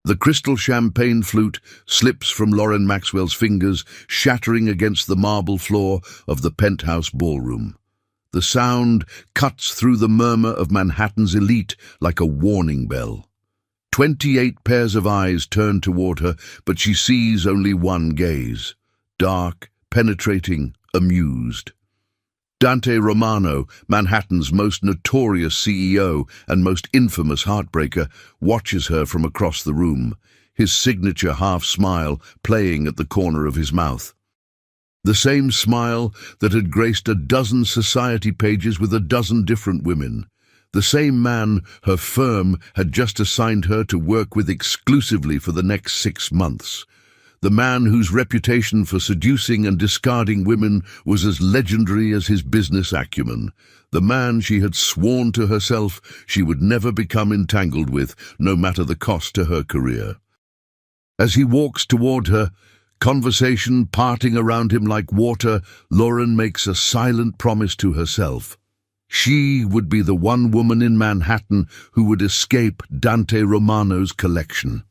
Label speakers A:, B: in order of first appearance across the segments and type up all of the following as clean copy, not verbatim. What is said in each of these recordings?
A: The crystal champagne flute slips from Lauren Maxwell's fingers, shattering against the marble floor of the penthouse ballroom. The sound cuts through the murmur of Manhattan's elite like a warning bell. 28 pairs of eyes turn toward her, but she sees only one gaze. Dark, penetrating, amused. Dante Romano, Manhattan's most notorious CEO and most infamous heartbreaker, watches her from across the room, his signature half-smile playing at the corner of his mouth. The same smile that had graced a dozen society pages with a dozen different women. The same man her firm had just assigned her to work with exclusively for the next 6 months. The man whose reputation for seducing and discarding women was as legendary as his business acumen. The man she had sworn to herself she would never become entangled with, no matter the cost to her career. As he walks toward her, conversation parting around him like water, Lauren makes a silent promise to herself. She would be the one woman in Manhattan who would escape Dante Romano's collection.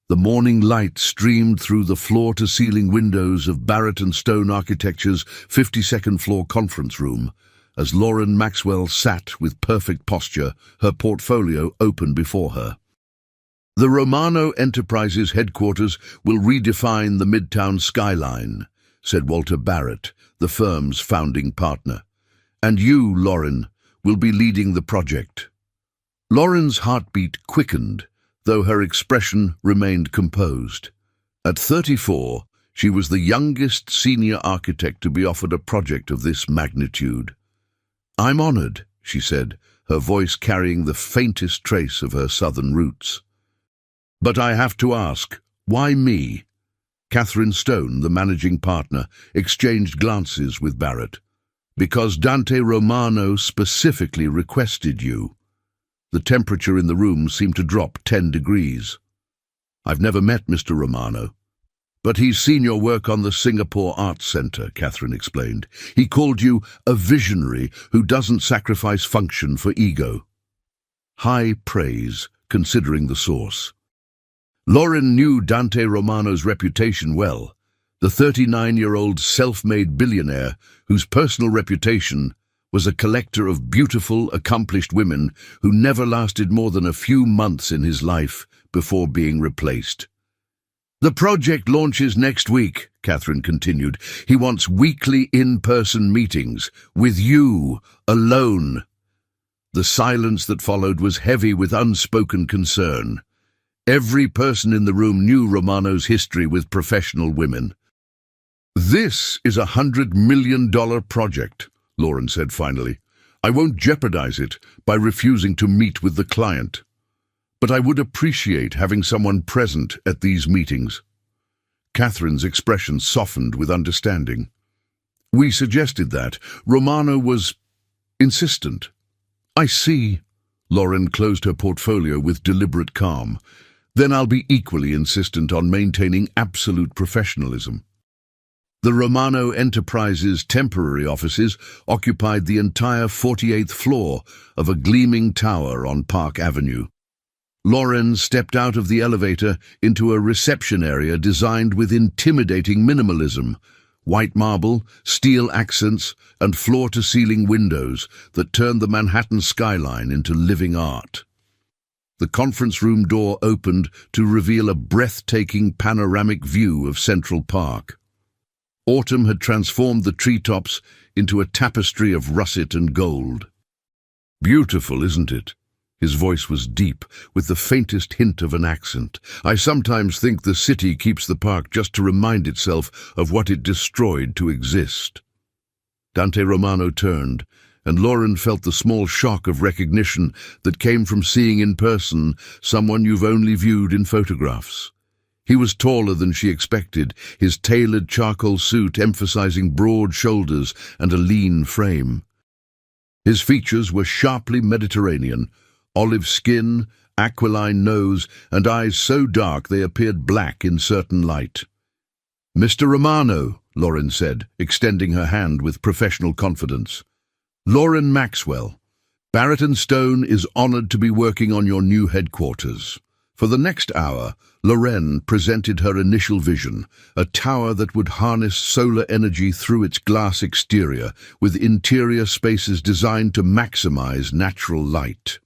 A: The morning light streamed through the floor-to-ceiling windows of Barrett & Stone Architecture's 52nd floor conference room. As Lauren Maxwell sat with perfect posture, her portfolio open before her. The Romano Enterprises headquarters will redefine the Midtown skyline, said Walter Barrett, the firm's founding partner. And you, Lauren, will be leading the project. Lauren's heartbeat quickened, though her expression remained composed. At 34, she was the youngest senior architect to be offered a project of this magnitude. "I'm honored," she said, her voice carrying the faintest trace of her southern roots. "But I have to ask, why me?" Catherine Stone, the managing partner, exchanged glances with Barrett. "Because Dante Romano specifically requested you." The temperature in the room seemed to drop 10 degrees. "I've never met Mr. Romano. But he's seen your work on the Singapore Arts Center," Catherine explained. "He called you a visionary who doesn't sacrifice function for ego." High praise, considering the source. Lauren knew Dante Romano's reputation well. The 39-year-old self-made billionaire whose personal reputation was a collector of beautiful, accomplished women who never lasted more than a few months in his life before being replaced. "The project launches next week," Catherine continued. "He wants weekly in-person meetings, with you, alone." The silence that followed was heavy with unspoken concern. Every person in the room knew Romano's history with professional women. "This is $100 million project," Lauren said finally. "I won't jeopardize it by refusing to meet with the client. But I would appreciate having someone present at these meetings." Catherine's expression softened with understanding. "We suggested that. Romano was insistent." "I see." Lauren closed her portfolio with deliberate calm. "Then I'll be equally insistent on maintaining absolute professionalism." The Romano Enterprises' temporary offices occupied the entire 48th floor of a gleaming tower on Park Avenue. Lauren stepped out of the elevator into a reception area designed with intimidating minimalism, white marble, steel accents, and floor-to-ceiling windows that turned the Manhattan skyline into living art. The conference room door opened to reveal a breathtaking panoramic view of Central Park. Autumn had transformed the treetops into a tapestry of russet and gold. "Beautiful, isn't it?" His voice was deep, with the faintest hint of an accent. "I sometimes think the city keeps the park just to remind itself of what it destroyed to exist." Dante Romano turned, and Lauren felt the small shock of recognition that came from seeing in person someone you've only viewed in photographs. He was taller than she expected, his tailored charcoal suit emphasizing broad shoulders and a lean frame. His features were sharply Mediterranean, olive skin, aquiline nose, and eyes so dark they appeared black in certain light. "Mr. Romano," Lauren said, extending her hand with professional confidence. "Lauren Maxwell, Barrett & Stone is honored to be working on your new headquarters. For the next hour, Lorraine presented her initial vision, a tower that would harness solar energy through its glass exterior, with interior spaces designed to maximize natural light.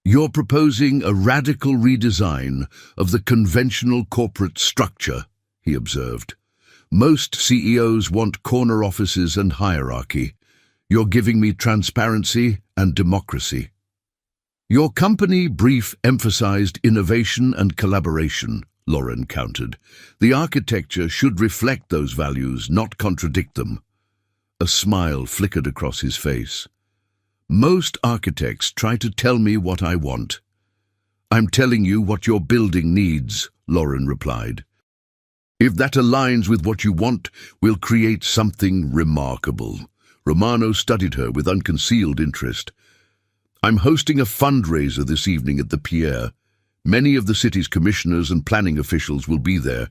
A: "You're proposing a radical redesign of the conventional corporate structure," he observed. "Most CEOs want corner offices and hierarchy. You're giving me transparency and democracy." "Your company brief emphasized innovation and collaboration," Lauren countered. "The architecture should reflect those values, not contradict them." A smile flickered across his face. "Most architects try to tell me what I want." "I'm telling you what your building needs," Lauren replied. "If that aligns with what you want, we'll create something remarkable." Romano studied her with unconcealed interest. "I'm hosting a fundraiser this evening at the Pier. Many of the city's commissioners and planning officials will be there.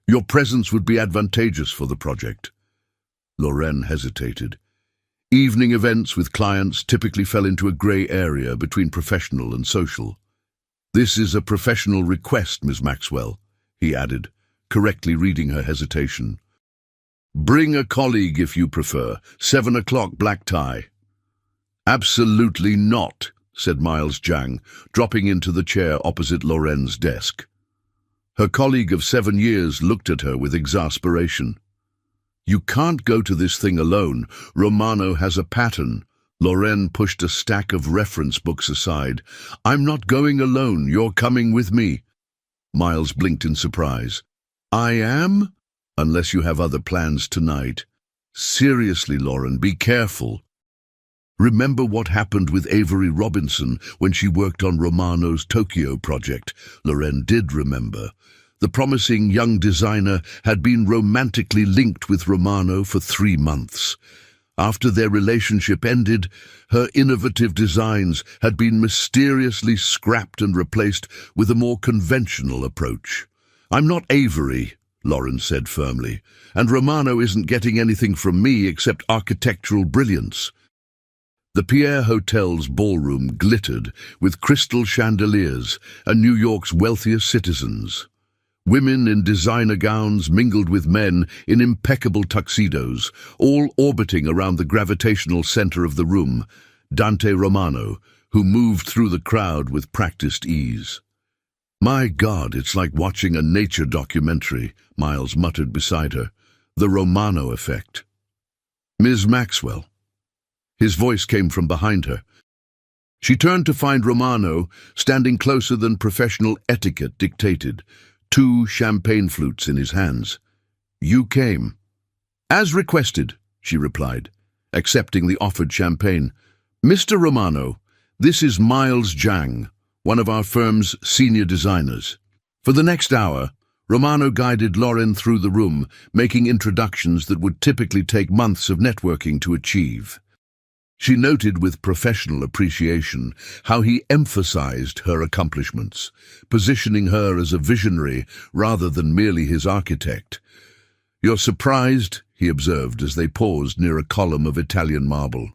A: Your presence would be advantageous for the project." Lorraine hesitated. Evening events with clients typically fell into a grey area between professional and social. "This is a professional request, Ms. Maxwell," he added, correctly reading her hesitation. "Bring a colleague if you prefer. 7 o'clock, black tie." "Absolutely not," said Miles Zhang, dropping into the chair opposite Lorraine's desk. Her colleague of 7 years looked at her with exasperation. "You can't go to this thing alone. Romano has a pattern." Lorraine pushed a stack of reference books aside. "I'm not going alone. You're coming with me." Miles blinked in surprise. "I am? Unless you have other plans tonight." "Seriously, Lauren, be careful. Remember what happened with Avery Robinson when she worked on Romano's Tokyo project?" Lorraine did remember. The promising young designer had been romantically linked with Romano for 3 months. After their relationship ended, her innovative designs had been mysteriously scrapped and replaced with a more conventional approach. "I'm not Avery," Lauren said firmly, "and Romano isn't getting anything from me except architectural brilliance." The Pierre Hotel's ballroom glittered with crystal chandeliers and New York's wealthiest citizens. Women in designer gowns mingled with men in impeccable tuxedos, all orbiting around the gravitational center of the room, Dante Romano, who moved through the crowd with practiced ease. "My God, it's like watching a nature documentary," Miles muttered beside her. "The Romano effect." "Ms. Maxwell." His voice came from behind her. She turned to find Romano standing closer than professional etiquette dictated, 2 champagne flutes in his hands. "You came." "As requested," she replied, accepting the offered champagne. "Mr. Romano, this is Miles Zhang, one of our firm's senior designers." For the next hour, Romano guided Lauren through the room, making introductions that would typically take months of networking to achieve. She noted with professional appreciation how he emphasized her accomplishments, positioning her as a visionary rather than merely his architect. "You're surprised?" he observed as they paused near a column of Italian marble.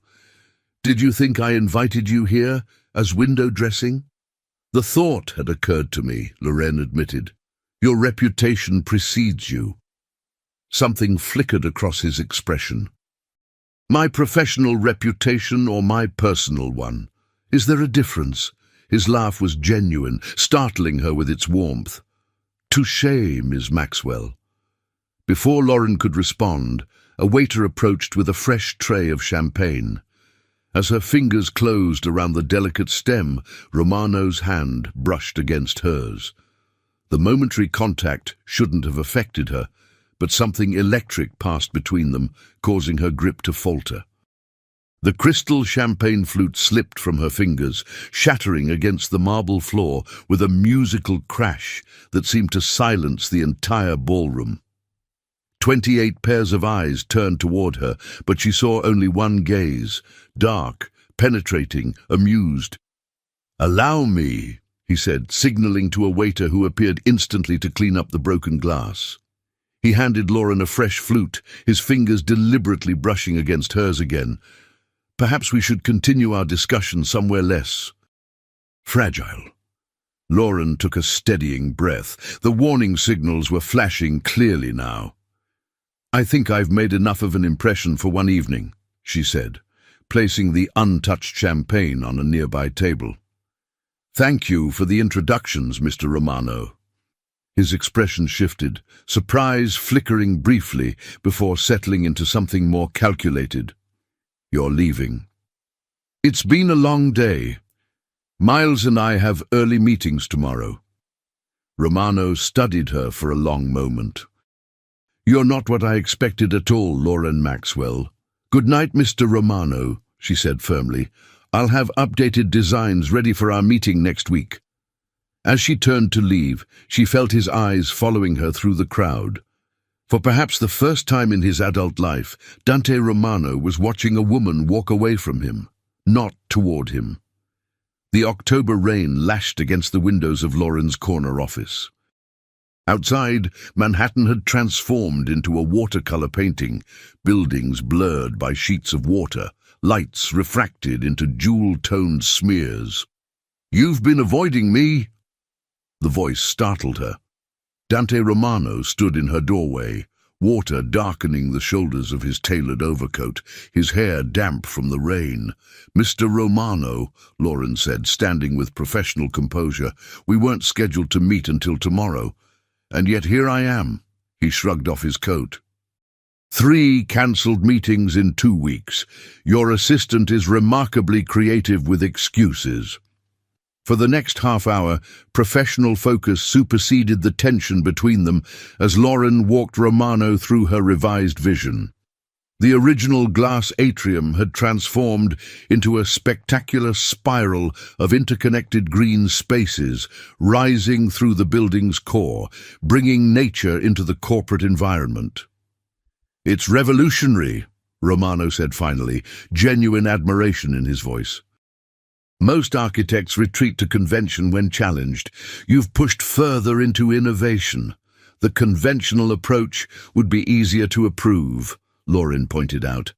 A: "Did you think I invited you here as window dressing?" "The thought had occurred to me," Lorraine admitted. "Your reputation precedes you." Something flickered across his expression. "My professional reputation or my personal one? Is there a difference?" His laugh was genuine, startling her with its warmth. "Touché, Ms. Maxwell." Before Lauren could respond, a waiter approached with a fresh tray of champagne. As her fingers closed around the delicate stem, Romano's hand brushed against hers. The momentary contact shouldn't have affected her, but something electric passed between them, causing her grip to falter. The crystal champagne flute slipped from her fingers, shattering against the marble floor with a musical crash that seemed to silence the entire ballroom. 28 pairs of eyes turned toward her, but she saw only one gaze, dark, penetrating, amused. "Allow me," he said, signaling to a waiter who appeared instantly to clean up the broken glass. He handed Lauren a fresh flute, his fingers deliberately brushing against hers again. "Perhaps we should continue our discussion somewhere less fragile." Lauren took a steadying breath. The warning signals were flashing clearly now. "I think I've made enough of an impression for one evening," she said, placing the untouched champagne on a nearby table. "Thank you for the introductions, Mr. Romano." His expression shifted, surprise flickering briefly before settling into something more calculated. "You're leaving." "It's been a long day. Miles and I have early meetings tomorrow." Romano studied her for a long moment. "You're not what I expected at all, Lauren Maxwell." "Good night, Mr. Romano," she said firmly. "I'll have updated designs ready for our meeting next week." As she turned to leave, she felt his eyes following her through the crowd. For perhaps the first time in his adult life, Dante Romano was watching a woman walk away from him, not toward him. The October rain lashed against the windows of Lauren's corner office. Outside, Manhattan had transformed into a watercolor painting, buildings blurred by sheets of water, lights refracted into jewel-toned smears. "You've been avoiding me." The voice startled her. Dante Romano stood in her doorway, water darkening the shoulders of his tailored overcoat, his hair damp from the rain. "Mr. Romano," Lauren said, standing with professional composure, "we weren't scheduled to meet until tomorrow. And yet here I am." He shrugged off his coat. "3 cancelled meetings in 2 weeks. Your assistant is remarkably creative with excuses." For the next half hour, professional focus superseded the tension between them as Lauren walked Romano through her revised vision. The original glass atrium had transformed into a spectacular spiral of interconnected green spaces, rising through the building's core, bringing nature into the corporate environment. "It's revolutionary," Romano said finally, genuine admiration in his voice. "Most architects retreat to convention when challenged. You've pushed further into innovation. The conventional approach would be easier to approve," Lauren pointed out.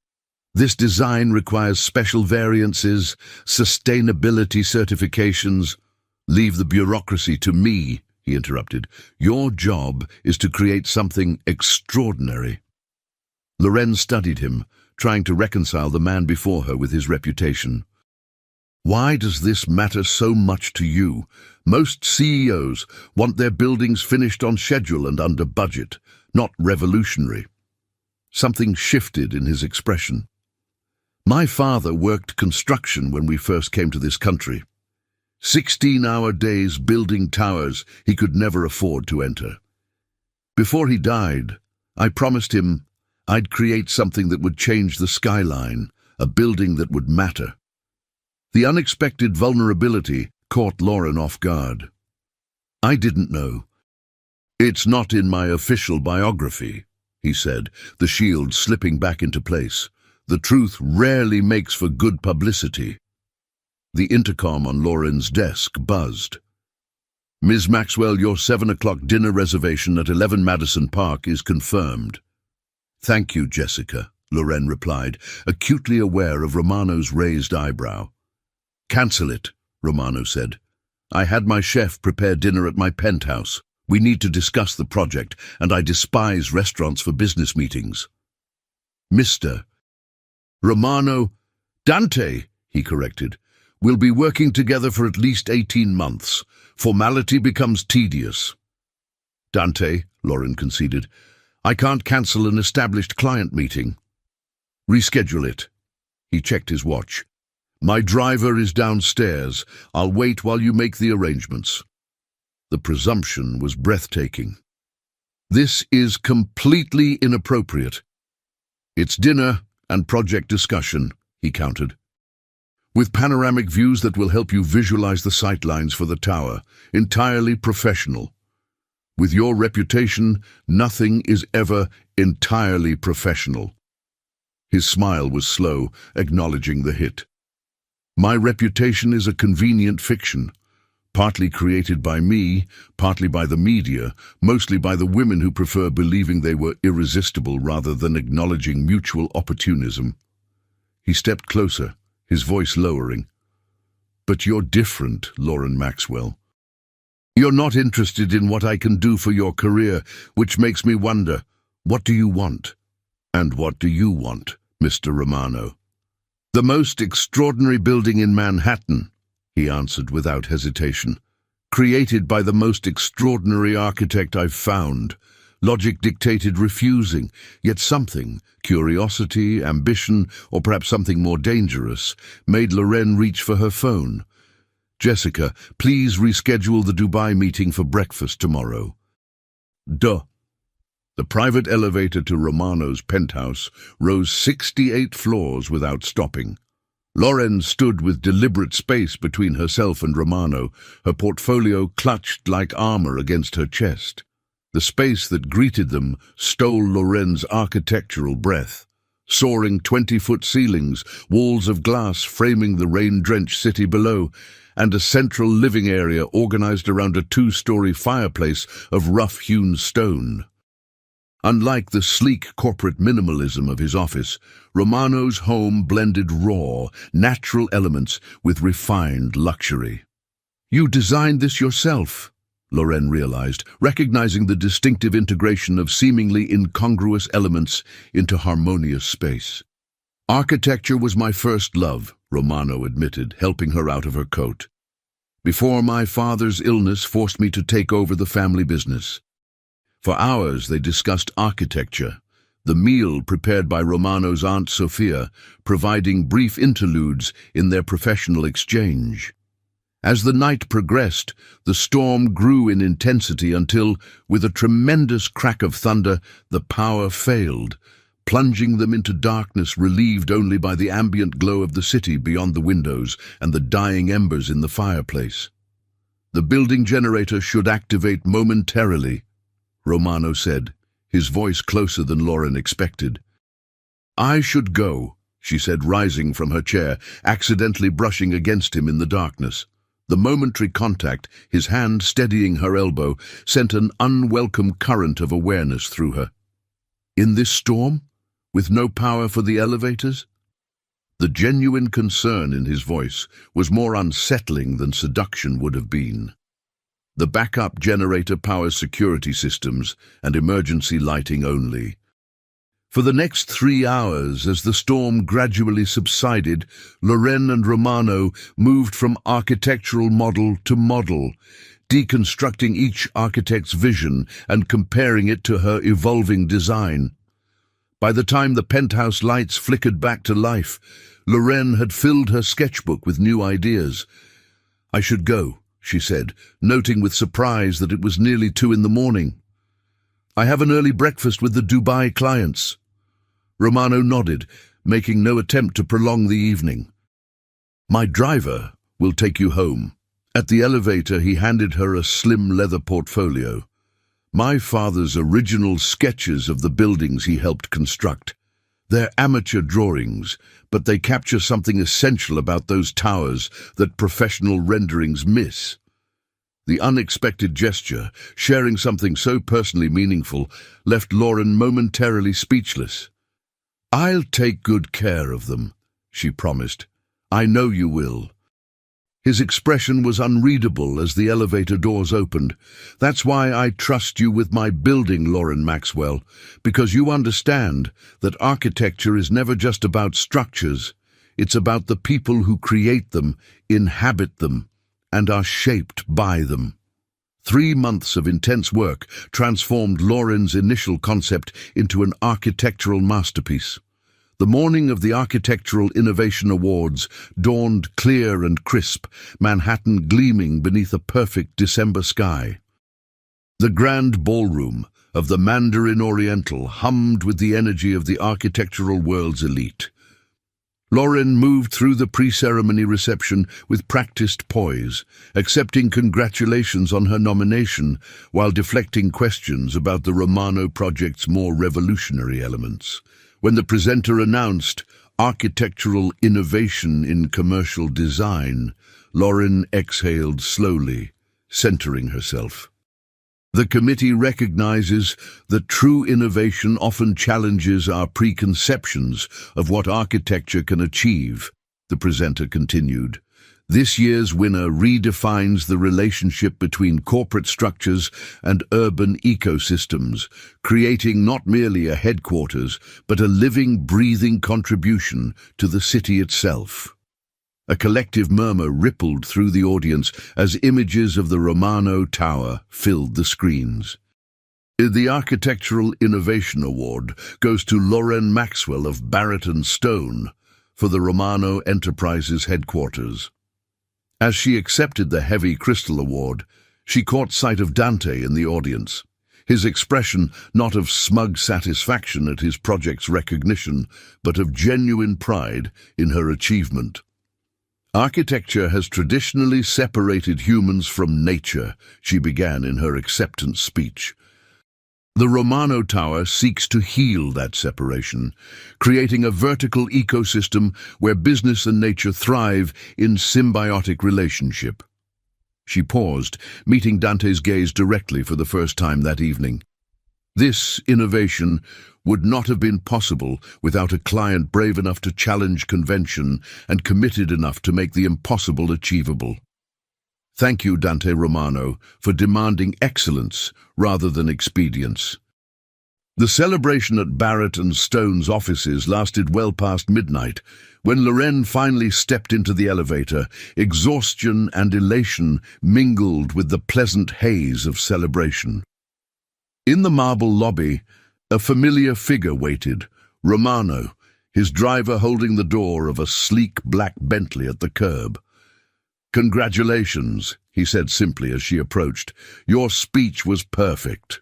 A: "This design requires special variances, sustainability certifications." "Leave the bureaucracy to me," he interrupted. "Your job is to create something extraordinary." Lauren studied him, trying to reconcile the man before her with his reputation. "Why does this matter so much to you? Most CEOs want their buildings finished on schedule and under budget, not revolutionary." Something shifted in his expression. "My father worked construction when we first came to this country. 16-hour days building towers he could never afford to enter. Before he died, I promised him I'd create something that would change the skyline, a building that would matter." The unexpected vulnerability caught Lauren off guard. "I didn't know." "It's not in my official biography," he said, the shield slipping back into place. "The truth rarely makes for good publicity." The intercom on Lauren's desk buzzed. "Ms. Maxwell, your 7 o'clock dinner reservation at 11 Madison Park is confirmed." "Thank you, Jessica," Lauren replied, acutely aware of Romano's raised eyebrow. "Cancel it," Romano said. "I had my chef prepare dinner at my penthouse. We need to discuss the project, and I despise restaurants for business meetings." "Mr. Romano, Dante," he corrected. "We'll be working together for at least 18 months. Formality becomes tedious." "Dante," Lauren conceded, "I can't cancel an established client meeting." "Reschedule it." He checked his watch. "My driver is downstairs. I'll wait while you make the arrangements." The presumption was breathtaking. "This is completely inappropriate." "It's dinner and project discussion," he countered. "With panoramic views that will help you visualize the sightlines for the tower. Entirely professional. With your reputation, nothing is ever entirely professional." His smile was slow, acknowledging the hit. "My reputation is a convenient fiction, partly created by me, partly by the media, mostly by the women who prefer believing they were irresistible rather than acknowledging mutual opportunism." He stepped closer, his voice lowering. "But you're different, Lauren Maxwell. You're not interested in what I can do for your career, which makes me wonder, what do you want? And what do you want, Mr. Romano? The most extraordinary building in Manhattan, he answered without hesitation. Created by the most extraordinary architect I've found. Logic dictated refusing, yet something, curiosity, ambition, or perhaps something more dangerous, made Lorraine reach for her phone. Jessica, please reschedule the Dubai meeting for breakfast tomorrow. Duh. The private elevator to Romano's penthouse rose 68 floors without stopping. Lorraine stood with deliberate space between herself and Romano, her portfolio clutched like armor against her chest. The space that greeted them stole Lorraine's architectural breath. Soaring 20-foot ceilings, walls of glass framing the rain-drenched city below, and a central living area organized around a 2-story fireplace of rough-hewn stone. Unlike the sleek corporate minimalism of his office, Romano's home blended raw, natural elements with refined luxury. You designed this yourself, Lorraine realized, recognizing the distinctive integration of seemingly incongruous elements into harmonious space. Architecture was my first love, Romano admitted, helping her out of her coat. Before my father's illness forced me to take over the family business. For hours they discussed architecture, the meal prepared by Romano's Aunt Sophia, providing brief interludes in their professional exchange. As the night progressed, the storm grew in intensity until, with a tremendous crack of thunder, the power failed, plunging them into darkness relieved only by the ambient glow of the city beyond the windows and the dying embers in the fireplace. The building generator should activate momentarily, Romano said, his voice closer than Lorraine expected. I should go, she said, rising from her chair, accidentally brushing against him in the darkness. The momentary contact, his hand steadying her elbow, sent an unwelcome current of awareness through her. In this storm? With no power for the elevators? The genuine concern in his voice was more unsettling than seduction would have been. The backup generator powers security systems and emergency lighting only. For the next 3 hours, as the storm gradually subsided, Lorraine and Romano moved from architectural model to model, deconstructing each architect's vision and comparing it to her evolving design. By the time the penthouse lights flickered back to life, Lorraine had filled her sketchbook with new ideas. I should go, she said, noting with surprise that it was nearly 2 in the morning. I have an early breakfast with the Dubai clients. Romano nodded, making no attempt to prolong the evening. My driver will take you home. At the elevator, he handed her a slim leather portfolio. My father's original sketches of the buildings he helped construct. They're amateur drawings, but they capture something essential about those towers that professional renderings miss. The unexpected gesture, sharing something so personally meaningful, left Lorraine momentarily speechless. I'll take good care of them, she promised. I know you will. His expression was unreadable as the elevator doors opened. That's why I trust you with my building, Lorraine Maxwell, because you understand that architecture is never just about structures. It's about the people who create them, inhabit them, and are shaped by them. 3 months of intense work transformed Lorraine's initial concept into an architectural masterpiece. The morning of the Architectural Innovation Awards dawned clear and crisp, Manhattan gleaming beneath a perfect December sky. The grand ballroom of the Mandarin Oriental hummed with the energy of the architectural world's elite. Lorraine moved through the pre-ceremony reception with practiced poise, accepting congratulations on her nomination while deflecting questions about the Romano project's more revolutionary elements. When the presenter announced architectural innovation in commercial design, Lorraine exhaled slowly, centering herself. The committee recognizes that true innovation often challenges our preconceptions of what architecture can achieve, the presenter continued. This year's winner redefines the relationship between corporate structures and urban ecosystems, creating not merely a headquarters, but a living, breathing contribution to the city itself. A collective murmur rippled through the audience as images of the Romano Tower filled the screens. The Architectural Innovation Award goes to Lauren Maxwell of Barrett and Stone for the Romano Enterprises headquarters. As she accepted the Heavy Crystal Award, she caught sight of Dante in the audience, his expression not of smug satisfaction at his project's recognition, but of genuine pride in her achievement. Architecture has traditionally separated humans from nature, she began in her acceptance speech. The Romano Tower seeks to heal that separation, creating a vertical ecosystem where business and nature thrive in symbiotic relationship. She paused, meeting Dante's gaze directly for the first time that evening. This innovation would not have been possible without a client brave enough to challenge convention and committed enough to make the impossible achievable. Thank you, Dante Romano, for demanding excellence rather than expedience. The celebration at Barrett and Stone's offices lasted well past midnight. When Loren finally stepped into the elevator, exhaustion and elation mingled with the pleasant haze of celebration. In the marble lobby, a familiar figure waited, Romano, his driver holding the door of a sleek black Bentley at the curb. "Congratulations," he said simply as she approached. "Your speech was perfect."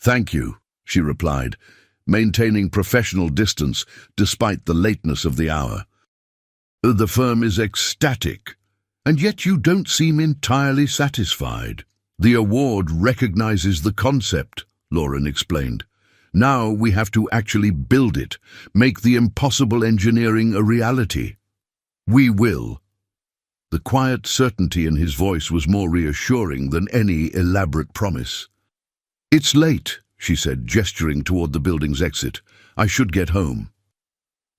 A: "Thank you," she replied, maintaining professional distance despite the lateness of the hour. "The firm is ecstatic, and yet you don't seem entirely satisfied." "The award recognizes the concept," Lauren explained. "Now we have to actually build it, make the impossible engineering a reality." "We will." The quiet certainty in his voice was more reassuring than any elaborate promise. "It's late," she said, gesturing toward the building's exit. "I should get home."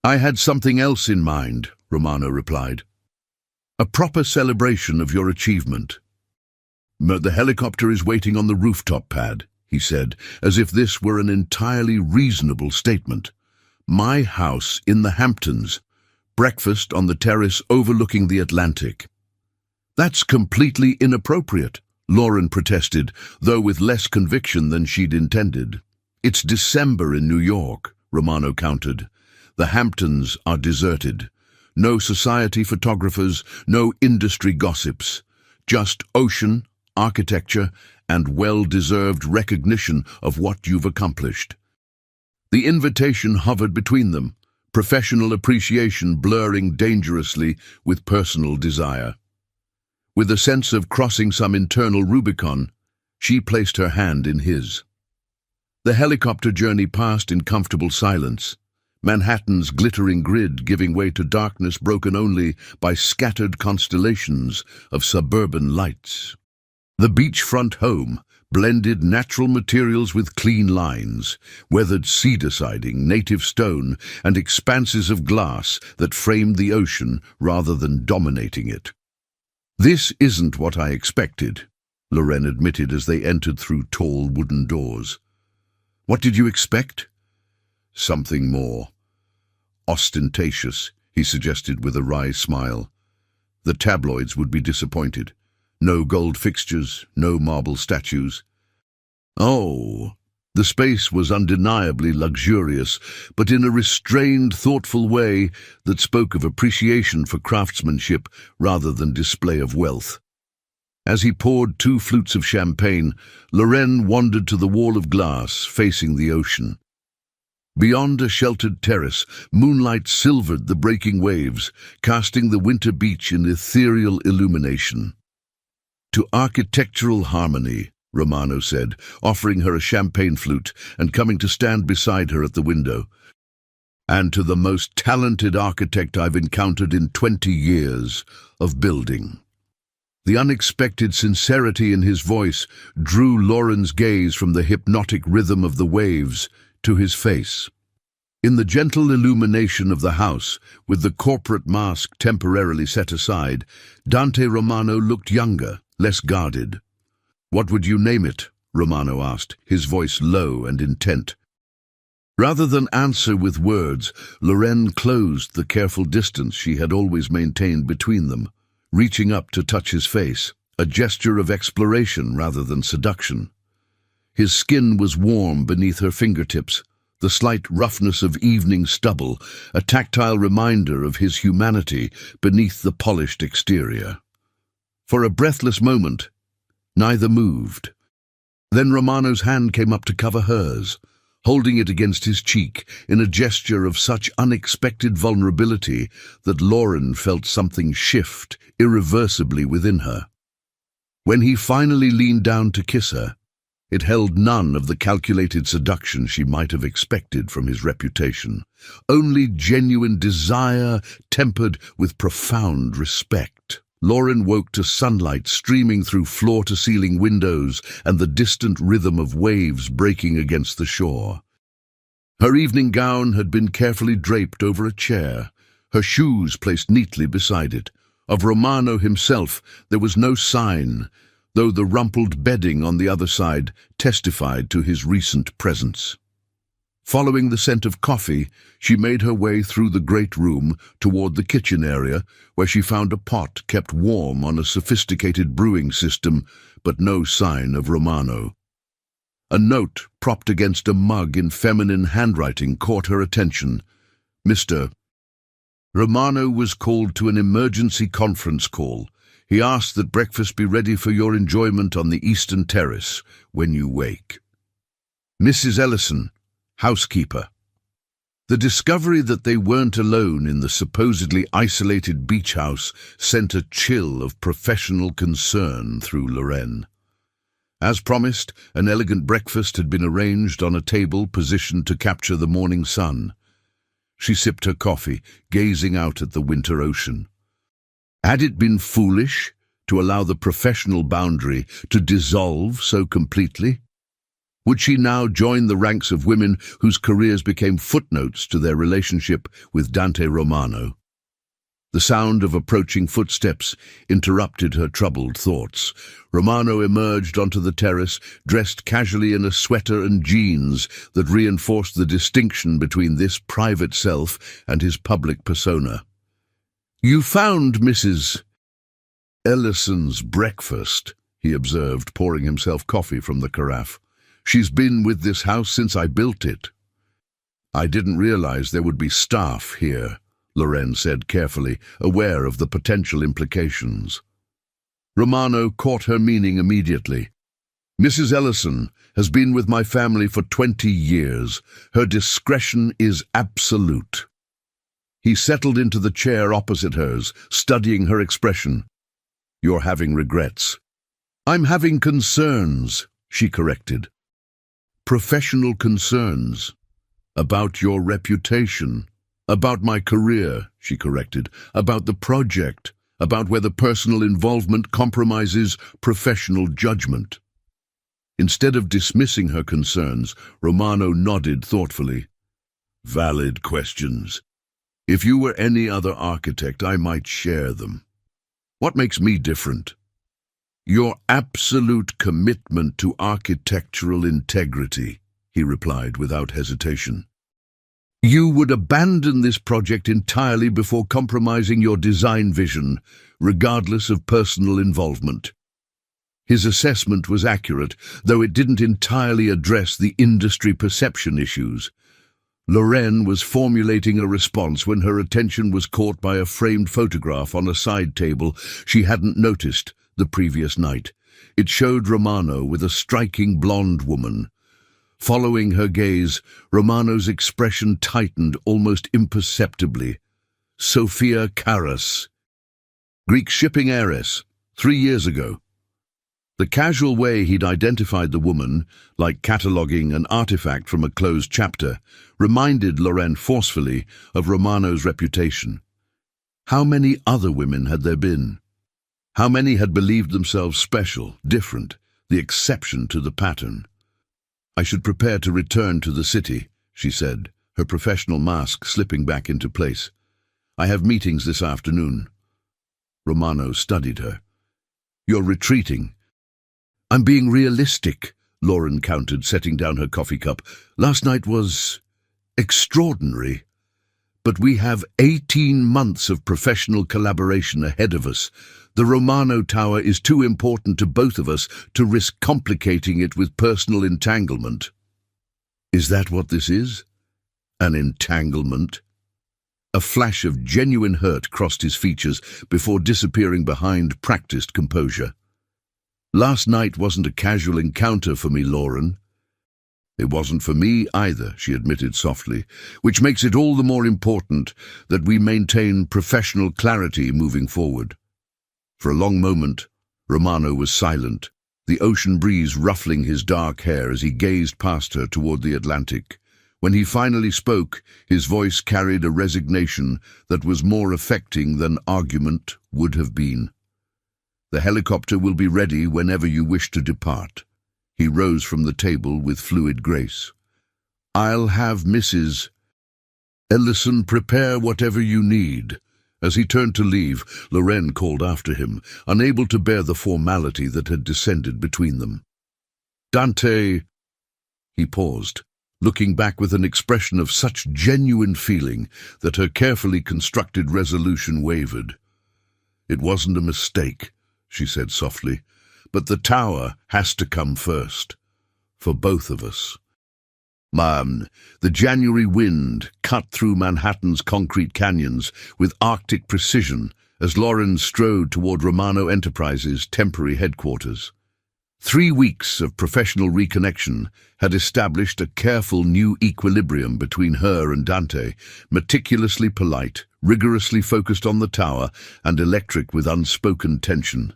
A: "I had something else in mind," Romano replied. "A proper celebration of your achievement." "The helicopter is waiting on the rooftop pad," he said, as if this were an entirely reasonable statement. "My house in the Hamptons. Breakfast on the terrace overlooking the Atlantic." "That's completely inappropriate," Lauren protested, though with less conviction than she'd intended. "It's December in New York," Romano countered. "The Hamptons are deserted. No society photographers, no industry gossips. Just ocean, architecture, and well-deserved recognition of what you've accomplished." The invitation hovered between them, professional appreciation blurring dangerously with personal desire. With a sense of crossing some internal Rubicon, she placed her hand in his. The helicopter journey passed in comfortable silence, Manhattan's glittering grid giving way to darkness broken only by scattered constellations of suburban lights. The beachfront home blended natural materials with clean lines, weathered cedar siding, native stone, and expanses of glass that framed the ocean rather than dominating it. "This isn't what I expected," Loren admitted as they entered through tall wooden doors. "What did you expect?" "Something more. Ostentatious," he suggested with a wry smile. "The tabloids would be disappointed. No gold fixtures, no marble statues." "Oh." The space was undeniably luxurious, but in a restrained, thoughtful way that spoke of appreciation for craftsmanship rather than display of wealth. As he poured 2 flutes of champagne, Loren wandered to the wall of glass facing the ocean. Beyond a sheltered terrace, moonlight silvered the breaking waves, casting the winter beach in ethereal illumination. "To architectural harmony," Romano said, offering her a champagne flute and coming to stand beside her at the window. "And to the most talented architect I've encountered in 20 years of building." The unexpected sincerity in his voice drew Lauren's gaze from the hypnotic rhythm of the waves to his face. In the gentle illumination of the house, with the corporate mask temporarily set aside, Dante Romano looked younger, less guarded. "What would you name it?" Romano asked, his voice low and intent. Rather than answer with words, Lorraine closed the careful distance she had always maintained between them, reaching up to touch his face, a gesture of exploration rather than seduction. His skin was warm beneath her fingertips, the slight roughness of evening stubble, a tactile reminder of his humanity beneath the polished exterior. For a breathless moment, neither moved. Then Romano's hand came up to cover hers, holding it against his cheek in a gesture of such unexpected vulnerability that Lauren felt something shift irreversibly within her. When he finally leaned down to kiss her, it held none of the calculated seduction she might have expected from his reputation, only genuine desire tempered with profound respect. Lauren woke to sunlight streaming through floor-to-ceiling windows and the distant rhythm of waves breaking against the shore. Her evening gown had been carefully draped over a chair, her shoes placed neatly beside it. Of Romano himself there was no sign, though the rumpled bedding on the other side testified to his recent presence. Following the scent of coffee, she made her way through the great room toward the kitchen area, where she found a pot kept warm on a sophisticated brewing system, but no sign of Romano. A note propped against a mug in feminine handwriting caught her attention. "Mr. Romano was called to an emergency conference call. He asked that breakfast be ready for your enjoyment on the eastern terrace when you wake. Mrs. Ellison, housekeeper." The discovery that they weren't alone in the supposedly isolated beach house sent a chill of professional concern through Lorraine. As promised, an elegant breakfast had been arranged on a table positioned to capture the morning sun. She sipped her coffee, gazing out at the winter ocean. Had it been foolish to allow the professional boundary to dissolve so completely? Would she now join the ranks of women whose careers became footnotes to their relationship with Dante Romano? The sound of approaching footsteps interrupted her troubled thoughts. Romano emerged onto the terrace, dressed casually in a sweater and jeans that reinforced the distinction between this private self and his public persona. "You found Mrs. Ellison's breakfast," he observed, pouring himself coffee from the carafe. "She's been with this house since I built it." "I didn't realize there would be staff here," Lorraine said carefully, aware of the potential implications. Romano caught her meaning immediately. "Mrs. Ellison has been with my family for 20 years. Her discretion is absolute." He settled into the chair opposite hers, studying her expression. "You're having regrets." "I'm having concerns," she corrected. "Professional concerns. About your reputation." "About my career," she corrected. "About the project. About whether personal involvement compromises professional judgment." Instead of dismissing her concerns, Romano nodded thoughtfully. "Valid questions. If you were any other architect, I might share them. What makes me different?" "Your absolute commitment to architectural integrity," he replied without hesitation. "You would abandon this project entirely before compromising your design vision, regardless of personal involvement." His assessment was accurate, though it didn't entirely address the industry perception issues. Lorraine was formulating a response when her attention was caught by a framed photograph on a side table she hadn't noticed the previous night. It showed Romano with a striking blonde woman. Following her gaze, Romano's expression tightened almost imperceptibly. Sophia Karas, Greek shipping heiress, 3 years ago. The casual way he'd identified the woman, like cataloguing an artifact from a closed chapter, reminded Lorraine forcefully of Romano's reputation. How many other women had there been? How many had believed themselves special, different, the exception to the pattern? "I should prepare to return to the city," she said, her professional mask slipping back into place. "I have meetings this afternoon." Romano studied her. "You're retreating." "I'm being realistic," Lauren countered, setting down her coffee cup. "Last night was extraordinary. But we have 18 months of professional collaboration ahead of us. The Romano Tower is too important to both of us to risk complicating it with personal entanglement." "Is that what this is? An entanglement?" A flash of genuine hurt crossed his features before disappearing behind practiced composure. "Last night wasn't a casual encounter for me, Lauren." "It wasn't for me either," she admitted softly, "which makes it all the more important that we maintain professional clarity moving forward." For a long moment, Romano was silent, the ocean breeze ruffling his dark hair as he gazed past her toward the Atlantic. When he finally spoke, his voice carried a resignation that was more affecting than argument would have been. "The helicopter will be ready whenever you wish to depart." He rose from the table with fluid grace. "I'll have Mrs. Ellison prepare whatever you need." As he turned to leave, Loren called after him, unable to bear the formality that had descended between them. "Dante—" He paused, looking back with an expression of such genuine feeling that her carefully constructed resolution wavered. "It wasn't a mistake," she said softly, "but the tower has to come first. For both of us." The January wind cut through Manhattan's concrete canyons with Arctic precision as Lauren strode toward Romano Enterprises' temporary headquarters. 3 weeks of professional reconnection had established a careful new equilibrium between her and Dante, meticulously polite, rigorously focused on the tower, and electric with unspoken tension.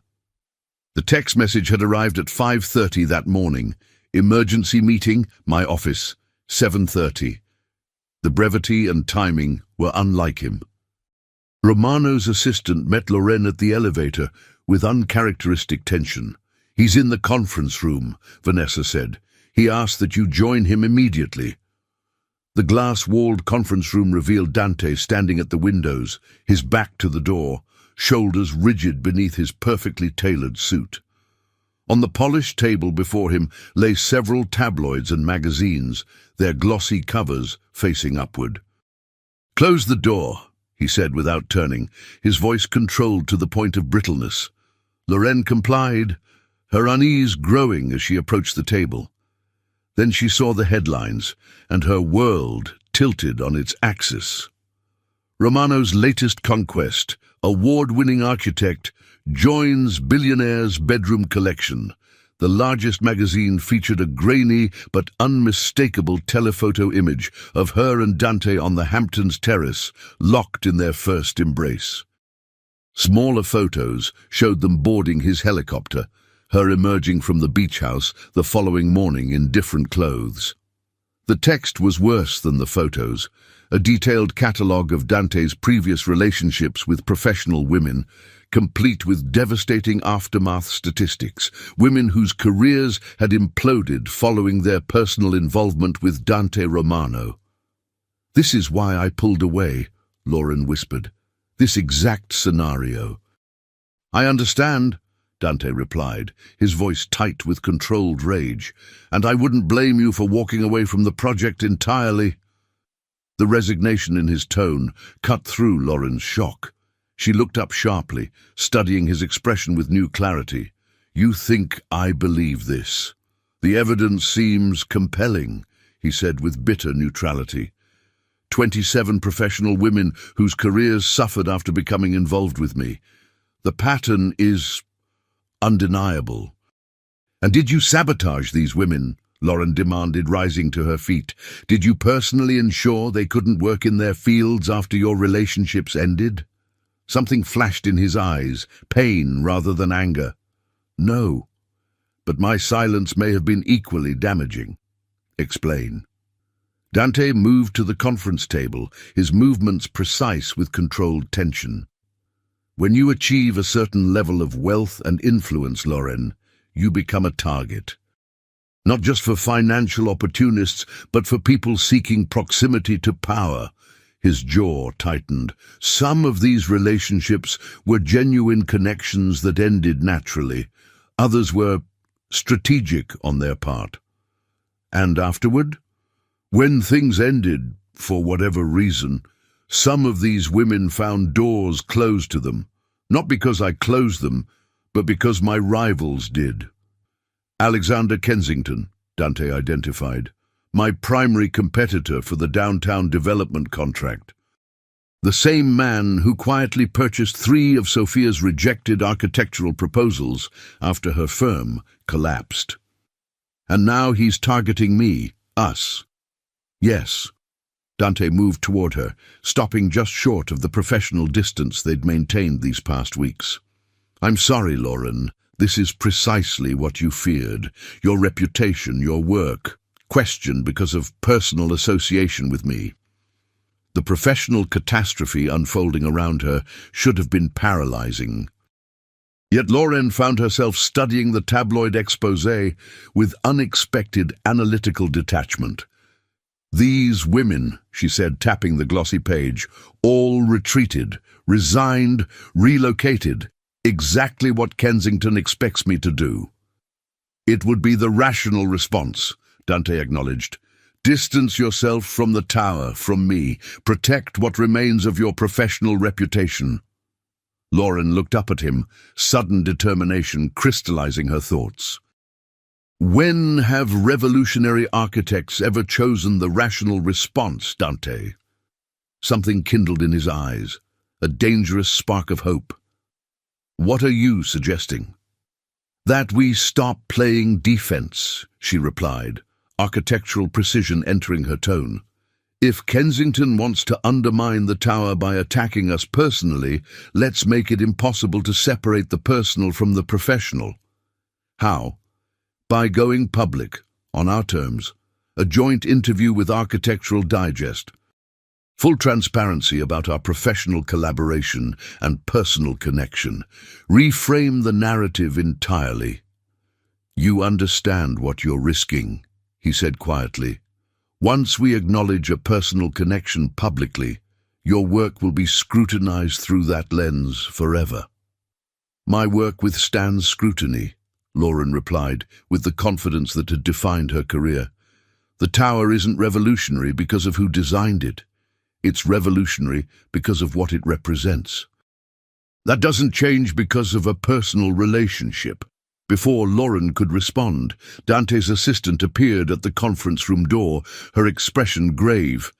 A: The text message had arrived at 5:30 that morning. "Emergency meeting, my office, 7:30. The brevity and timing were unlike him. Romano's assistant met Loren at the elevator with uncharacteristic tension. "He's in the conference room," Vanessa said. "He asked that you join him immediately." The glass-walled conference room revealed Dante standing at the windows, his back to the door, shoulders rigid beneath his perfectly tailored suit. On the polished table before him lay several tabloids and magazines, their glossy covers facing upward. "Close the door," he said without turning, his voice controlled to the point of brittleness. Loren complied, her unease growing as she approached the table. Then she saw the headlines, and her world tilted on its axis. Romano's latest conquest, award-winning architect, joins billionaire's bedroom collection. The largest magazine featured a grainy but unmistakable telephoto image of her and Dante on the Hamptons terrace, locked in their first embrace. Smaller photos showed them boarding his helicopter, her emerging from the beach house the following morning in different clothes. The text was worse than the photos, a detailed catalogue of Dante's previous relationships with professional women, complete with devastating aftermath statistics, women whose careers had imploded following their personal involvement with Dante Romano. "This is why I pulled away," Lauren whispered. "This exact scenario." "I understand," Dante replied, his voice tight with controlled rage, "and I wouldn't blame you for walking away from the project entirely." The resignation in his tone cut through Lauren's shock. She looked up sharply, studying his expression with new clarity. "You think I believe this? The evidence seems compelling," he said with bitter neutrality. 27 professional women whose careers suffered after becoming involved with me. The pattern is undeniable. "And did you sabotage these women?" Lauren demanded, rising to her feet. "Did you personally ensure they couldn't work in their fields after your relationships ended?" Something flashed in his eyes, pain rather than anger. "No, but my silence may have been equally damaging." "Explain." Dante moved to the conference table, his movements precise with controlled tension. "When you achieve a certain level of wealth and influence, Lauren, you become a target. Not just for financial opportunists, but for people seeking proximity to power. His jaw tightened. Some of these relationships were genuine connections that ended naturally. Others were strategic on their part. And afterward? When things ended, for whatever reason, some of these women found doors closed to them. Not because I closed them, but because my rivals did. Alexander Kensington, Dante identified, my primary competitor for the downtown development contract. The same man who quietly purchased 3 of Sophia's rejected architectural proposals after her firm collapsed. And now he's targeting me, us. Yes. Dante moved toward her, stopping just short of the professional distance they'd maintained these past weeks. I'm sorry, Lauren. This is precisely what you feared. Your reputation, your work, questioned because of personal association with me. The professional catastrophe unfolding around her should have been paralyzing. Yet Lauren found herself studying the tabloid exposé with unexpected analytical detachment. These women, she said, tapping the glossy page, all retreated, resigned, relocated, exactly what Kensington expects me to do. It would be the rational response, Dante acknowledged. Distance yourself from the tower, from me. Protect what remains of your professional reputation. Lauren looked up at him, sudden determination crystallizing her thoughts. When have revolutionary architects ever chosen the rational response, Dante? Something kindled in his eyes, a dangerous spark of hope. What are you suggesting? That we stop playing defense, she replied, architectural precision entering her tone. If Kensington wants to undermine the tower by attacking us personally, let's make it impossible to separate the personal from the professional. How? By going public, on our terms, a joint interview with Architectural Digest. Full transparency about our professional collaboration and personal connection. Reframe the narrative entirely. You understand what you're risking, he said quietly. Once we acknowledge a personal connection publicly, your work will be scrutinized through that lens forever. My work withstands scrutiny, Lauren replied, with the confidence that had defined her career. The tower isn't revolutionary because of who designed it. It's revolutionary because of what it represents. That doesn't change because of a personal relationship. Before Lauren could respond, Dante's assistant appeared at the conference room door, her expression grave.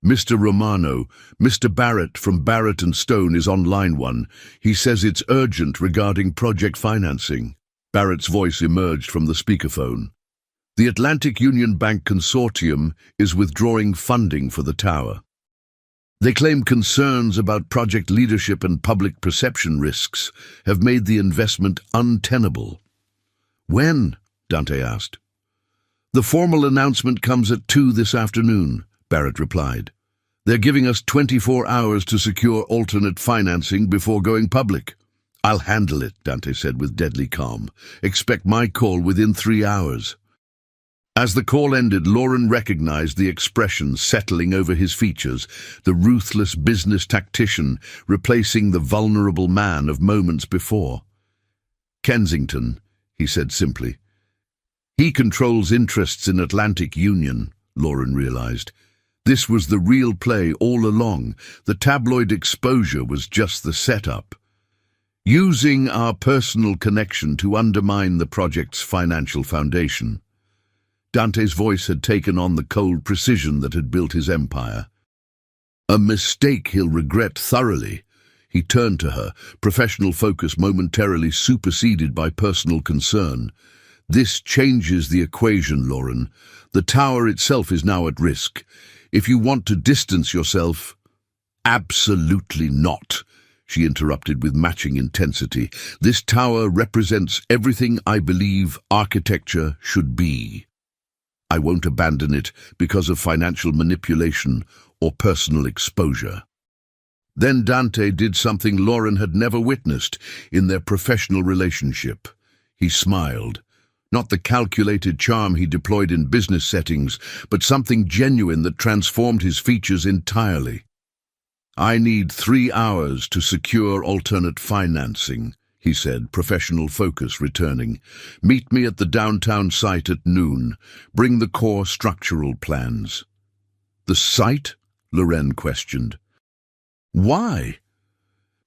A: Mr. Romano, Mr. Barrett from Barrett & Stone is on line 1. He says it's urgent regarding project financing. Barrett's voice emerged from the speakerphone. The Atlantic Union Bank Consortium is withdrawing funding for the tower. They claim concerns about project leadership and public perception risks have made the investment untenable. When? Dante asked. The formal announcement comes at 2 this afternoon, Barrett replied. They're giving us 24 hours to secure alternate financing before going public. I'll handle it, Dante said with deadly calm. Expect my call within 3 hours. As the call ended, Lauren recognized the expression settling over his features, the ruthless business tactician replacing the vulnerable man of moments before. Kensington, he said simply. He controls interests in Atlantic Union, Lauren realized. This was the real play all along. The tabloid exposure was just the setup. Using our personal connection to undermine the project's financial foundation. Dante's voice had taken on the cold precision that had built his empire. A mistake he'll regret thoroughly. He turned to her, professional focus momentarily superseded by personal concern. This changes the equation, Lauren. The tower itself is now at risk. If you want to distance yourself... Absolutely not, she interrupted with matching intensity. This tower represents everything I believe architecture should be. I won't abandon it because of financial manipulation or personal exposure. Then Dante did something Lauren had never witnessed in their professional relationship. He smiled. Not the calculated charm he deployed in business settings, but something genuine that transformed his features entirely. "I need 3 hours to secure alternate financing," he said, professional focus returning. "Meet me at the downtown site at noon. Bring the core structural plans." "The site?" Loren questioned. "Why?"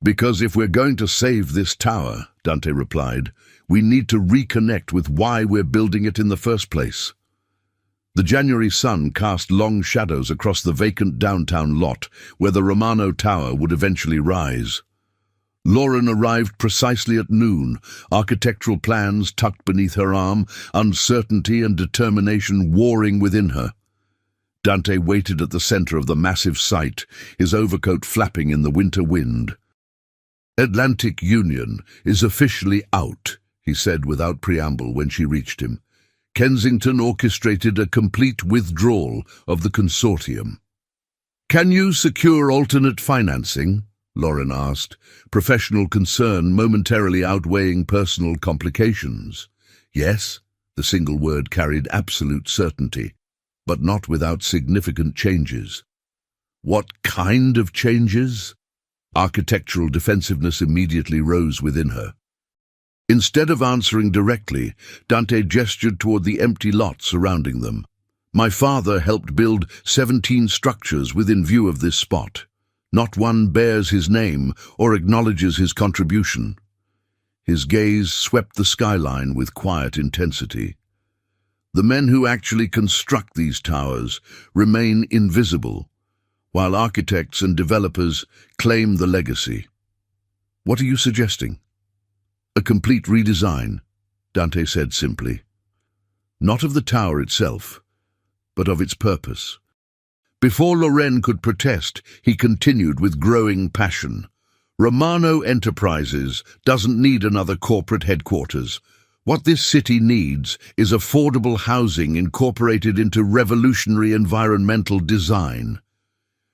A: "Because if we're going to save this tower," Dante replied, "we need to reconnect with why we're building it in the first place." The January sun cast long shadows across the vacant downtown lot where the Romano Tower would eventually rise. Lauren arrived precisely at noon, architectural plans tucked beneath her arm, uncertainty and determination warring within her. Dante waited at the center of the massive site, his overcoat flapping in the winter wind. "Atlantic Union is officially out," he said without preamble when she reached him. "Kensington orchestrated a complete withdrawal of the consortium." "Can you secure alternate financing?" Lauren asked, professional concern momentarily outweighing personal complications. "Yes," the single word carried absolute certainty, "but not without significant changes." "What kind of changes?" Architectural defensiveness immediately rose within her. Instead of answering directly, Dante gestured toward the empty lot surrounding them. "My father helped build 17 structures within view of this spot. Not one bears his name or acknowledges his contribution." His gaze swept the skyline with quiet intensity. "The men who actually construct these towers remain invisible, while architects and developers claim the legacy." "What are you suggesting?" "A complete redesign," Dante said simply. "Not of the tower itself, but of its purpose." Before Loren could protest, he continued with growing passion. "Romano Enterprises doesn't need another corporate headquarters. What this city needs is affordable housing incorporated into revolutionary environmental design.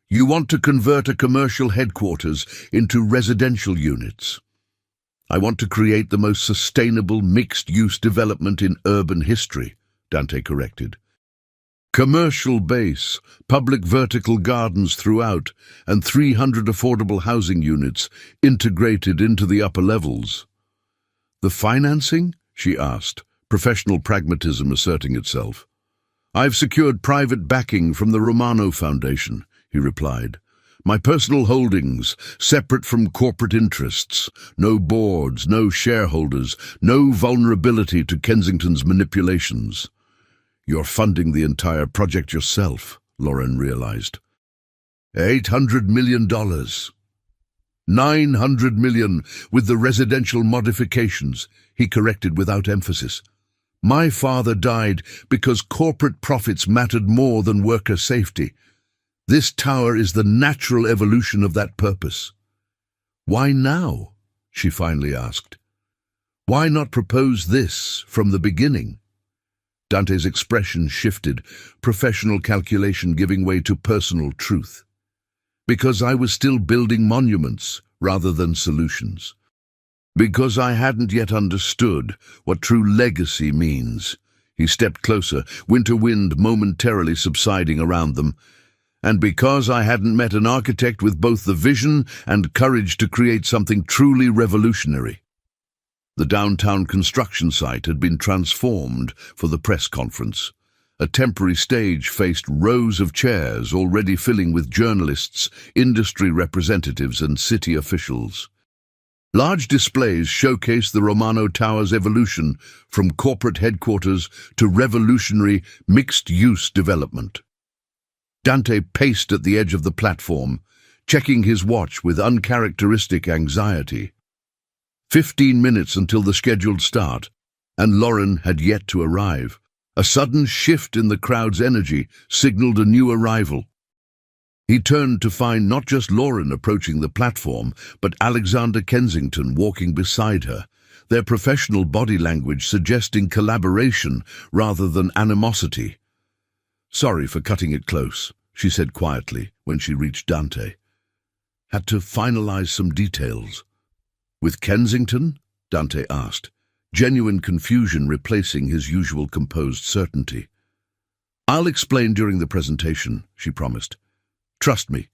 A: You want to convert a commercial headquarters into residential units. I want to create the most sustainable mixed-use development in urban history," Dante corrected. "Commercial base, public vertical gardens throughout, and 300 affordable housing units integrated into the upper levels." "The financing?" she asked, professional pragmatism asserting itself. "I've secured private backing from the Romano Foundation," he replied. "My personal holdings, separate from corporate interests. No boards, no shareholders, no vulnerability to Kensington's manipulations." "You're funding the entire project yourself," Lauren realized. $800 million. $900 million with the residential modifications, he corrected without emphasis. "My father died because corporate profits mattered more than worker safety. This tower is the natural evolution of that purpose." "Why now?" she finally asked. "Why not propose this from the beginning?" Dante's expression shifted, professional calculation giving way to personal truth. "Because I was still building monuments rather than solutions. Because I hadn't yet understood what true legacy means." He stepped closer, winter wind momentarily subsiding around them. "And because I hadn't met an architect with both the vision and courage to create something truly revolutionary." The downtown construction site had been transformed for the press conference. A temporary stage faced rows of chairs already filling with journalists, industry representatives and city officials. Large displays showcased the Romano Tower's evolution from corporate headquarters to revolutionary mixed-use development. Dante paced at the edge of the platform, checking his watch with uncharacteristic anxiety. 15 minutes until the scheduled start, and Lauren had yet to arrive. A sudden shift in the crowd's energy signaled a new arrival. He turned to find not just Lauren approaching the platform, but Alexander Kensington walking beside her, their professional body language suggesting collaboration rather than animosity. "Sorry for cutting it close," she said quietly when she reached Dante. "Had to finalize some details." "With Kensington?" Dante asked, genuine confusion replacing his usual composed certainty. "I'll explain during the presentation," she promised. "Trust me."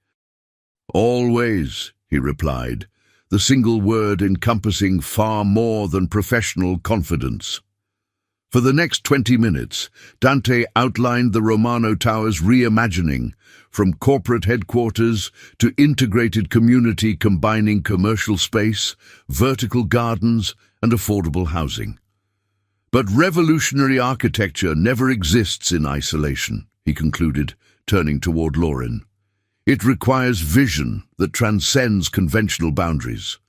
A: "Always," he replied, the single word encompassing far more than professional confidence. For the next 20 minutes, Dante outlined the Romano Tower's reimagining, from corporate headquarters to integrated community combining commercial space, vertical gardens, and affordable housing. "But revolutionary architecture never exists in isolation," he concluded, turning toward Lauren. "It requires vision that transcends conventional boundaries."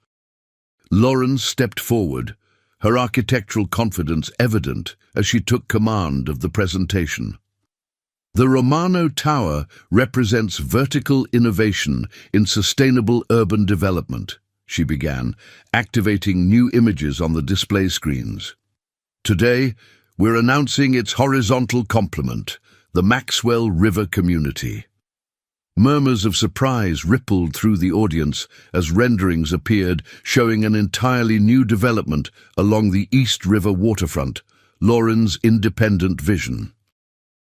A: Lauren stepped forward, her architectural confidence evident as she took command of the presentation. "The Romano Tower represents vertical innovation in sustainable urban development," she began, activating new images on the display screens. "Today, we're announcing its horizontal complement, the Maxwell River community." Murmurs of surprise rippled through the audience as renderings appeared showing an entirely new development along the East River waterfront, Lauren's independent vision.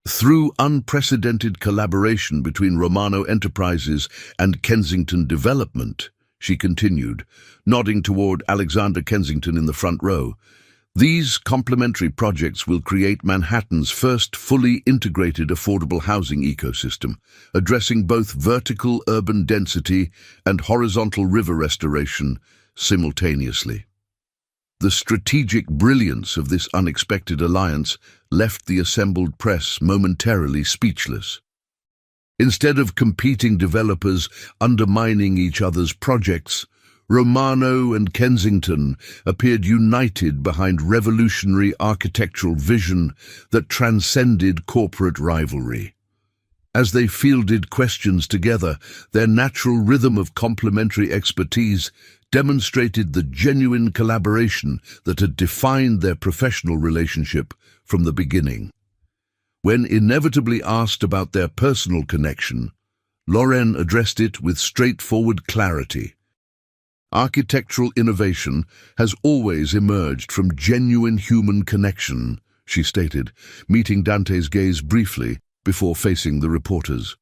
A: Through unprecedented collaboration between Romano Enterprises and Kensington Development, she continued, nodding toward Alexander Kensington in the front row, these complementary projects will create Manhattan's first fully integrated affordable housing ecosystem, addressing both vertical urban density and horizontal river restoration simultaneously. The strategic brilliance of this unexpected alliance left the assembled press momentarily speechless. Instead of competing developers undermining each other's projects, Romano and Kensington appeared united behind revolutionary architectural vision that transcended corporate rivalry. As they fielded questions together, their natural rhythm of complementary expertise demonstrated the genuine collaboration that had defined their professional relationship from the beginning. When inevitably asked about their personal connection, Lauren addressed it with straightforward clarity. "Architectural innovation has always emerged from genuine human connection," she stated, meeting Dante's gaze briefly before facing the reporters.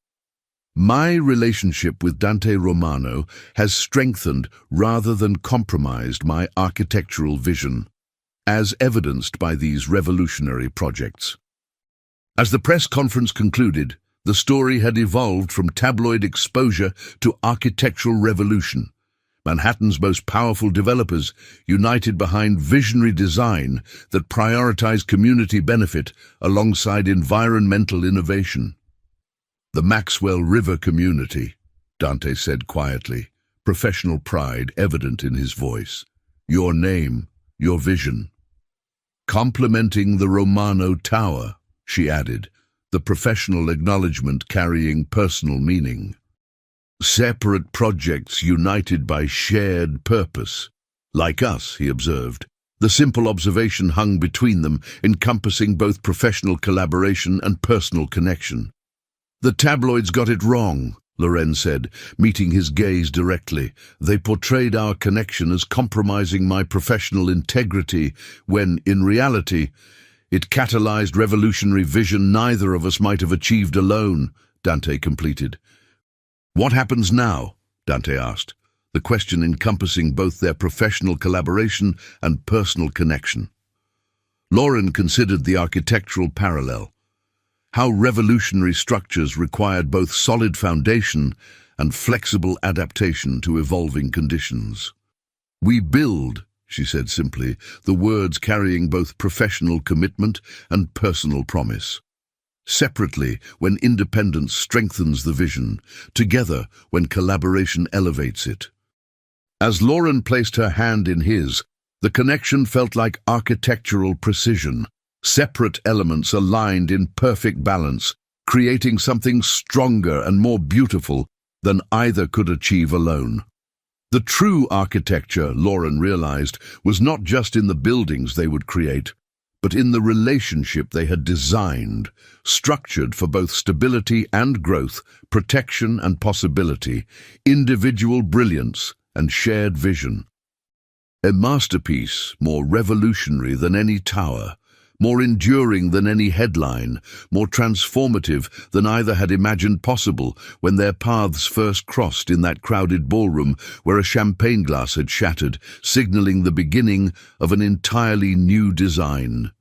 A: "My relationship with Dante Romano has strengthened rather than compromised my architectural vision, as evidenced by these revolutionary projects." As the press conference concluded, the story had evolved from tabloid exposure to architectural revolution. Manhattan's most powerful developers united behind visionary design that prioritized community benefit alongside environmental innovation. "The Maxwell River community," Dante said quietly, professional pride evident in his voice. "Your name, your vision." "Complementing the Romano Tower," she added, the professional acknowledgement carrying personal meaning. "Separate projects united by shared purpose. Like us," he observed. The simple observation hung between them, encompassing both professional collaboration and personal connection. "The tabloids got it wrong," Loren said, meeting his gaze directly. "They portrayed our connection as compromising my professional integrity, when, in reality, it catalyzed revolutionary vision neither of us might have achieved alone," Dante completed. "What happens now?" Dante asked, the question encompassing both their professional collaboration and personal connection. Lauren considered the architectural parallel. How revolutionary structures required both solid foundation and flexible adaptation to evolving conditions. "We build," she said simply, the words carrying both professional commitment and personal promise. "Separately, when independence strengthens the vision, together when collaboration elevates it." As Lauren placed her hand in his, the connection felt like architectural precision. Separate elements aligned in perfect balance, creating something stronger and more beautiful than either could achieve alone. The true architecture, Lauren realized, was not just in the buildings they would create, but in the relationship they had designed, structured for both stability and growth, protection and possibility, individual brilliance and shared vision. A masterpiece more revolutionary than any tower, more enduring than any headline, more transformative than either had imagined possible when their paths first crossed in that crowded ballroom where a champagne glass had shattered, signaling the beginning of an entirely new design.